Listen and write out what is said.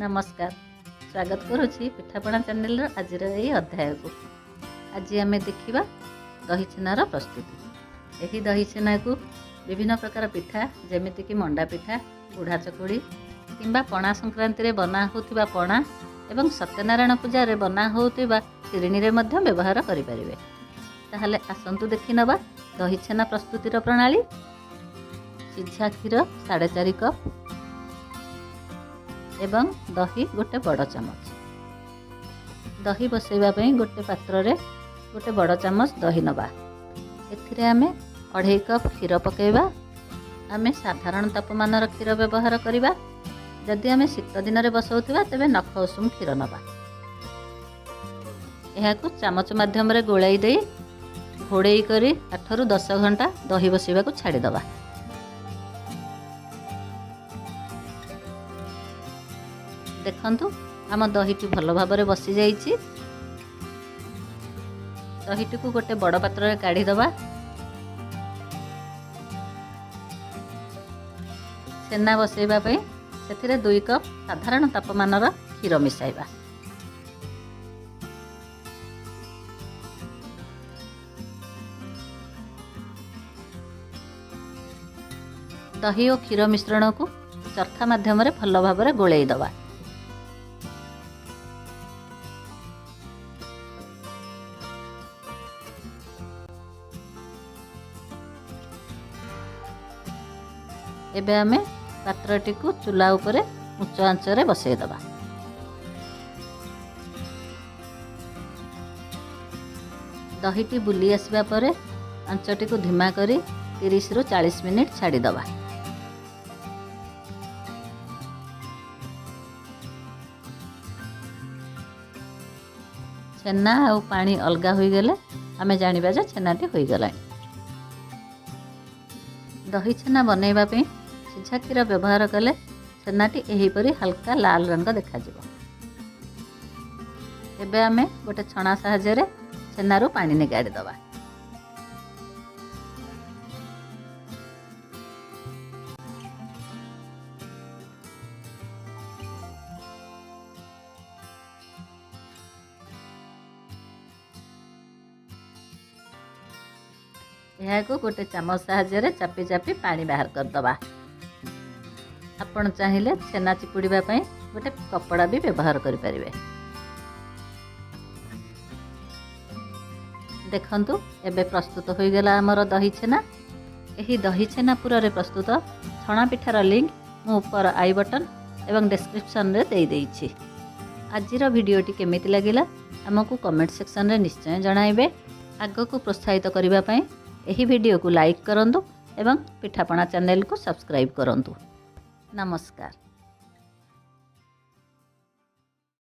नमस्कार स्वागत करुच्ची पिठापणा चैनल आज अध्याय को। आज आम देखा दही छेनार प्रस्तुति। यही दही छेना को विभिन्न प्रकार पिठा जमीक मंडा पिठा बुढ़ा चकुड़ी किंबा पणा संक्रांति रे बना होतिबा पणा एवं सत्यनारायण पूजा रे बना होतिबा शिरिणी रे मध्य व्यवहार करें। ताहले आसंतु देखि नबा दही छेना प्रस्तुतिर प्रणाली। सिझा क्षीर 4.5 कप एवं दही गोटे बड़ चामच। दही बसैबा गोटे पात्र रे गोटे बड़ चामच दही नबा। एथिरे आमे 2.5 कप क्षीर पकेबा। आमे साधारण तापमान क्षीर व्यवहार करिबा। जदि आमे शीत दिन रे बसौथिबा तेबे नख उषुम क्षीर नबा। एहाकु चामच माध्यम रे गोलाई देई घोड़ेई करी 8 रु 10 घंटा दही बसैबा को छाड़ी दबा। देखंतु आम दहीटी भल भाव में बसी जाइए। दहीटी को गोटे बड़ पात्र में काढ़ी दबा। छेना बसैबा से 2 कप साधारण तापमान क्षीर मिसाइबा। दही और क्षीर मिश्रण को चरखा माध्यम रे भल भाव में गोलाई दबा। एबे आमे पात्रटी को चूल्हा उपरे उच्च आंच रे बसई दबा। दहीटी बुली आसबा परे आंचटी को धीमा करी 30 रु 40 मिनिट छाड़ी दबा। छेना आ पानी अलगा हो गले आमे जानिबा जे छेनाटी होई गला। दही छेना बनैबा पे सिझा क्षीर व्यवहार कले छेनाटी एहीपरी हल्का लाल रंग देखा जिवो। एबे आमे गोटे छणा साहाय्य रे छेनारू पानी निगाड़ी दबा। यह को गोटे चामच साहाय्य चापी चापी पानी बाहर कर दबा। आपण चाहिए छेना चिपुड़ीबा पई गोटे कपड़ा भी व्यवहार करि परिबे। देखंतु एबे प्रस्तुत हो गला हमर दही छेना। एही दही छेना पूरा रे प्रस्तुत छणा पिठार लिंक मु ऊपर आई बटन एवं डिस्क्रिप्शन रे दे देइछि। आजिर वीडियोटी केमिति लागिला हमकु कमेंट सेक्शन रे निश्चय जणाइबे। आगो को प्रोत्साहित करिबा पई एही वीडियो को लाइक करंतु एवं पिठापणा चैनल को सब्सक्राइब करंतु। नमस्कार।